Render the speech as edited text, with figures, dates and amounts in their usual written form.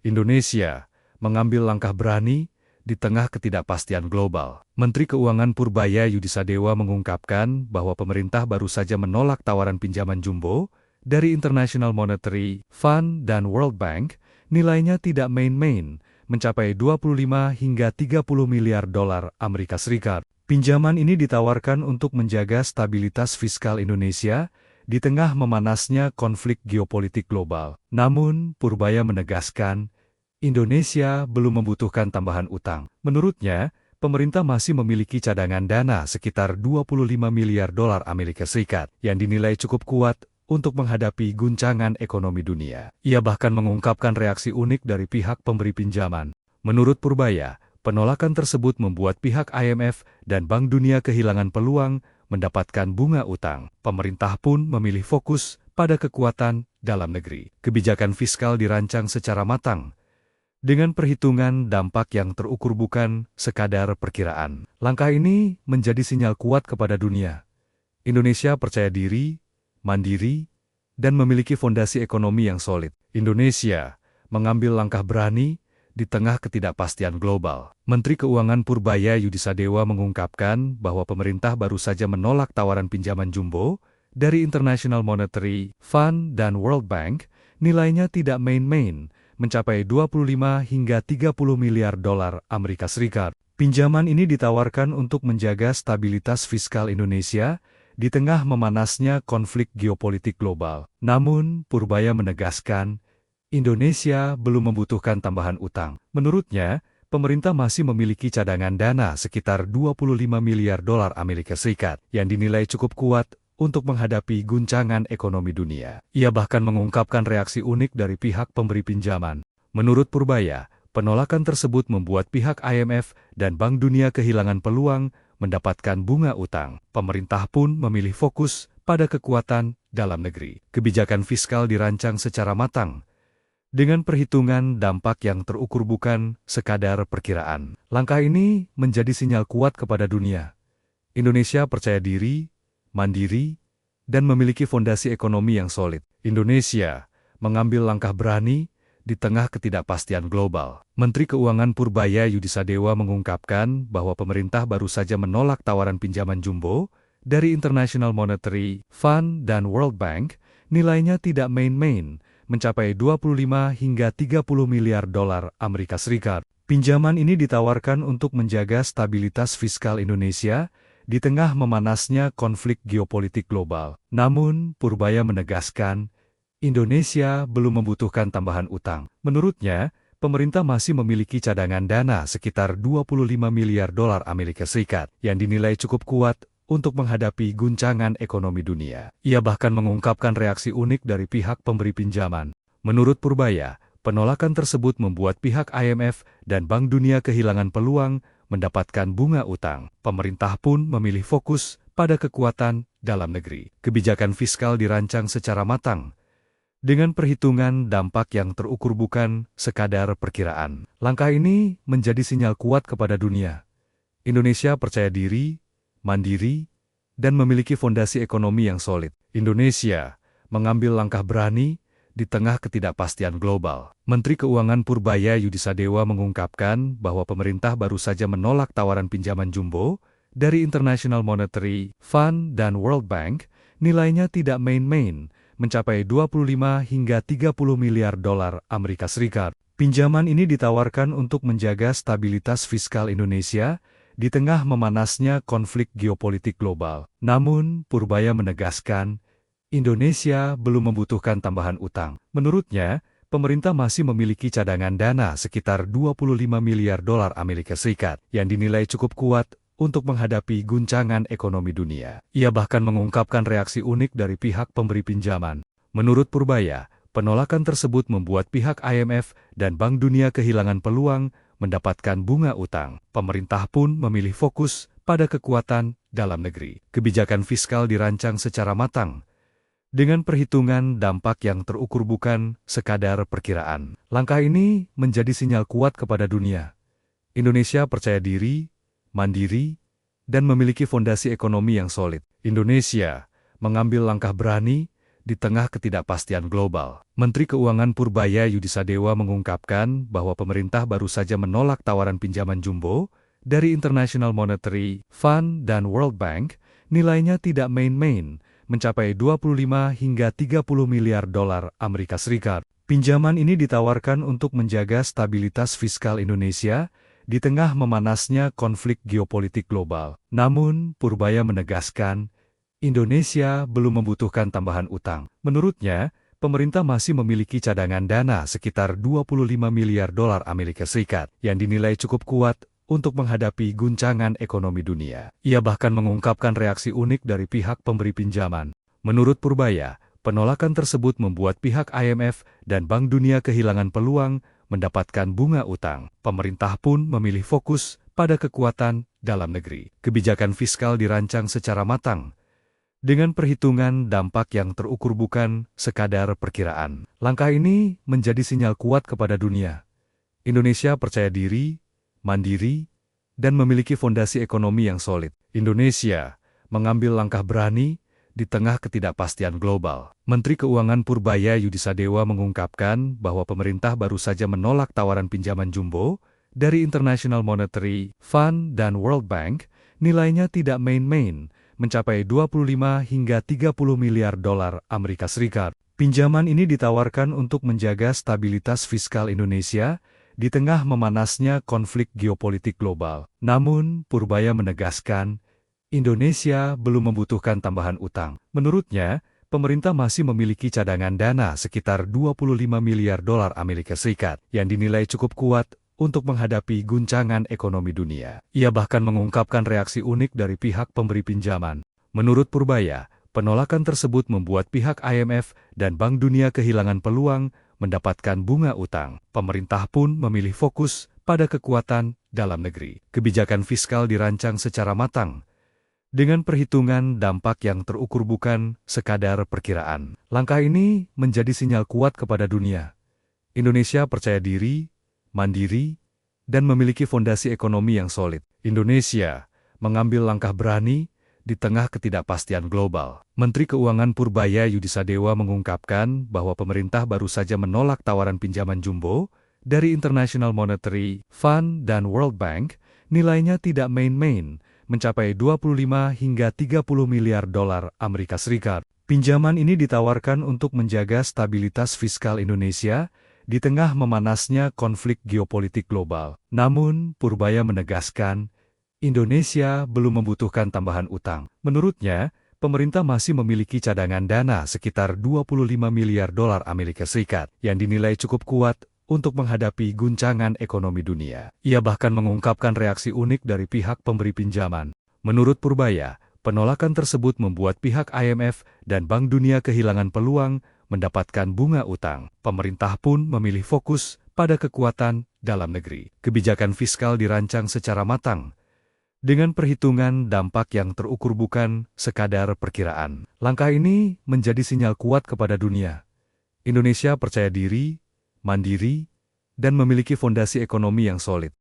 Indonesia mengambil langkah berani di tengah ketidakpastian global. Menteri Keuangan Purbaya Yudisadewa mengungkapkan bahwa pemerintah baru saja menolak tawaran pinjaman jumbo dari International Monetary Fund dan World Bank, nilainya tidak main-main, mencapai 25 hingga 30 miliar dolar Amerika Serikat. Pinjaman ini ditawarkan untuk menjaga stabilitas fiskal Indonesia di tengah memanasnya konflik geopolitik global. Namun, Purbaya menegaskan, Indonesia belum membutuhkan tambahan utang. Menurutnya, pemerintah masih memiliki cadangan dana sekitar 25 miliar dolar Amerika Serikat yang dinilai cukup kuat untuk menghadapi guncangan ekonomi dunia. Ia bahkan mengungkapkan reaksi unik dari pihak pemberi pinjaman. Menurut Purbaya, penolakan tersebut membuat pihak IMF dan Bank Dunia kehilangan peluang mendapatkan bunga utang. Pemerintah pun memilih fokus pada kekuatan dalam negeri. Kebijakan fiskal dirancang secara matang, dengan perhitungan dampak yang terukur bukan sekadar perkiraan. Langkah ini menjadi sinyal kuat kepada dunia. Indonesia percaya diri, mandiri, dan memiliki fondasi ekonomi yang solid. Indonesia mengambil langkah berani di tengah ketidakpastian global. Menteri Keuangan Purbaya Yudisadewa mengungkapkan bahwa pemerintah baru saja menolak tawaran pinjaman jumbo dari International Monetary Fund dan World Bank, nilainya tidak main-main, mencapai 25 hingga 30 miliar dolar Amerika Serikat. Pinjaman ini ditawarkan untuk menjaga stabilitas fiskal Indonesia di tengah memanasnya konflik geopolitik global. Namun, Purbaya menegaskan, Indonesia belum membutuhkan tambahan utang. Menurutnya, pemerintah masih memiliki cadangan dana sekitar 25 miliar dolar Amerika Serikat yang dinilai cukup kuat untuk menghadapi guncangan ekonomi dunia. Ia bahkan mengungkapkan reaksi unik dari pihak pemberi pinjaman. Menurut Purbaya, penolakan tersebut membuat pihak IMF dan Bank Dunia kehilangan peluang mendapatkan bunga utang. Pemerintah pun memilih fokus pada kekuatan dalam negeri. Kebijakan fiskal dirancang secara matang, dengan perhitungan dampak yang terukur bukan sekadar perkiraan. Langkah ini menjadi sinyal kuat kepada dunia. Indonesia percaya diri, mandiri, dan memiliki fondasi ekonomi yang solid. Indonesia mengambil langkah berani di tengah ketidakpastian global. Menteri Keuangan Purbaya Yudisadewa mengungkapkan bahwa pemerintah baru saja menolak tawaran pinjaman jumbo dari International Monetary Fund dan World Bank, nilainya tidak main-main, mencapai 25 hingga 30 miliar dolar Amerika Serikat. Pinjaman ini ditawarkan untuk menjaga stabilitas fiskal Indonesia di tengah memanasnya konflik geopolitik global. Namun, Purbaya menegaskan, Indonesia belum membutuhkan tambahan utang. Menurutnya, pemerintah masih memiliki cadangan dana sekitar 25 miliar dolar Amerika Serikat yang dinilai cukup kuat untuk menghadapi guncangan ekonomi dunia. Ia bahkan mengungkapkan reaksi unik dari pihak pemberi pinjaman. Menurut Purbaya, penolakan tersebut membuat pihak IMF dan Bank Dunia kehilangan peluang mendapatkan bunga utang. Pemerintah pun memilih fokus pada kekuatan dalam negeri. Kebijakan fiskal dirancang secara matang, dengan perhitungan dampak yang terukur bukan sekadar perkiraan. Langkah ini menjadi sinyal kuat kepada dunia. Indonesia percaya diri, mandiri, dan memiliki fondasi ekonomi yang solid. Indonesia mengambil langkah berani di tengah ketidakpastian global. Menteri Keuangan Purbaya Yudisadewa mengungkapkan bahwa pemerintah baru saja menolak tawaran pinjaman jumbo dari International Monetary Fund dan World Bank, nilainya tidak main-main, mencapai 25 hingga 30 miliar dolar Amerika Serikat. Pinjaman ini ditawarkan untuk menjaga stabilitas fiskal Indonesia di tengah memanasnya konflik geopolitik global. Namun, Purbaya menegaskan, Indonesia belum membutuhkan tambahan utang. Menurutnya, pemerintah masih memiliki cadangan dana sekitar 25 miliar dolar Amerika Serikat yang dinilai cukup kuat untuk menghadapi guncangan ekonomi dunia. Ia bahkan mengungkapkan reaksi unik dari pihak pemberi pinjaman. Menurut Purbaya, penolakan tersebut membuat pihak IMF dan Bank Dunia kehilangan peluang mendapatkan bunga utang. Pemerintah pun memilih fokus pada kekuatan dalam negeri. Kebijakan fiskal dirancang secara matang, dengan perhitungan dampak yang terukur bukan sekadar perkiraan. Langkah ini menjadi sinyal kuat kepada dunia. Indonesia percaya diri, mandiri, dan memiliki fondasi ekonomi yang solid. Indonesia mengambil langkah berani di tengah ketidakpastian global. Menteri Keuangan Purbaya Yudisadewa mengungkapkan bahwa pemerintah baru saja menolak tawaran pinjaman jumbo dari International Monetary Fund dan World Bank, nilainya tidak main-main, mencapai 25 hingga 30 miliar dolar Amerika Serikat. Pinjaman ini ditawarkan untuk menjaga stabilitas fiskal Indonesia di tengah memanasnya konflik geopolitik global. Namun, Purbaya menegaskan, Indonesia belum membutuhkan tambahan utang. Menurutnya, pemerintah masih memiliki cadangan dana sekitar 25 miliar dolar Amerika Serikat yang dinilai cukup kuat untuk menghadapi guncangan ekonomi dunia. Ia bahkan mengungkapkan reaksi unik dari pihak pemberi pinjaman. Menurut Purbaya, penolakan tersebut membuat pihak IMF dan Bank Dunia kehilangan peluang mendapatkan bunga utang. Pemerintah pun memilih fokus pada kekuatan dalam negeri. Kebijakan fiskal dirancang secara matang, dengan perhitungan dampak yang terukur bukan sekadar perkiraan. Langkah ini menjadi sinyal kuat kepada dunia. Indonesia percaya diri, mandiri, dan memiliki fondasi ekonomi yang solid. Indonesia mengambil langkah berani di tengah ketidakpastian global. Menteri Keuangan Purbaya Yudisadewa mengungkapkan bahwa pemerintah baru saja menolak tawaran pinjaman jumbo dari International Monetary Fund dan World Bank, nilainya tidak main-main, mencapai 25 hingga 30 miliar dolar Amerika Serikat. Pinjaman ini ditawarkan untuk menjaga stabilitas fiskal Indonesia di tengah memanasnya konflik geopolitik global. Namun, Purbaya menegaskan, Indonesia belum membutuhkan tambahan utang. Menurutnya, pemerintah masih memiliki cadangan dana sekitar 25 miliar dolar Amerika Serikat yang dinilai cukup kuat untuk menghadapi guncangan ekonomi dunia. Ia bahkan mengungkapkan reaksi unik dari pihak pemberi pinjaman. Menurut Purbaya, penolakan tersebut membuat pihak IMF dan Bank Dunia kehilangan peluang mendapatkan bunga utang. Pemerintah pun memilih fokus pada kekuatan dalam negeri. Kebijakan fiskal dirancang secara matang, dengan perhitungan dampak yang terukur bukan sekadar perkiraan. Langkah ini menjadi sinyal kuat kepada dunia. Indonesia percaya diri, mandiri, dan memiliki fondasi ekonomi yang solid. Indonesia mengambil langkah berani di tengah ketidakpastian global. Menteri Keuangan Purbaya Yudisadewa mengungkapkan bahwa pemerintah baru saja menolak tawaran pinjaman jumbo dari International Monetary Fund dan World Bank, nilainya tidak main-main, mencapai 25 hingga 30 miliar dolar Amerika Serikat. Pinjaman ini ditawarkan untuk menjaga stabilitas fiskal Indonesia di tengah memanasnya konflik geopolitik global. Namun, Purbaya menegaskan, Indonesia belum membutuhkan tambahan utang. Menurutnya, pemerintah masih memiliki cadangan dana sekitar 25 miliar dolar Amerika Serikat yang dinilai cukup kuat untuk menghadapi guncangan ekonomi dunia. Ia bahkan mengungkapkan reaksi unik dari pihak pemberi pinjaman. Menurut Purbaya, penolakan tersebut membuat pihak IMF dan Bank Dunia kehilangan peluang mendapatkan bunga utang. Pemerintah pun memilih fokus pada kekuatan dalam negeri. Kebijakan fiskal dirancang secara matang, dengan perhitungan dampak yang terukur bukan sekadar perkiraan. Langkah ini menjadi sinyal kuat kepada dunia. Indonesia percaya diri, mandiri, dan memiliki fondasi ekonomi yang solid.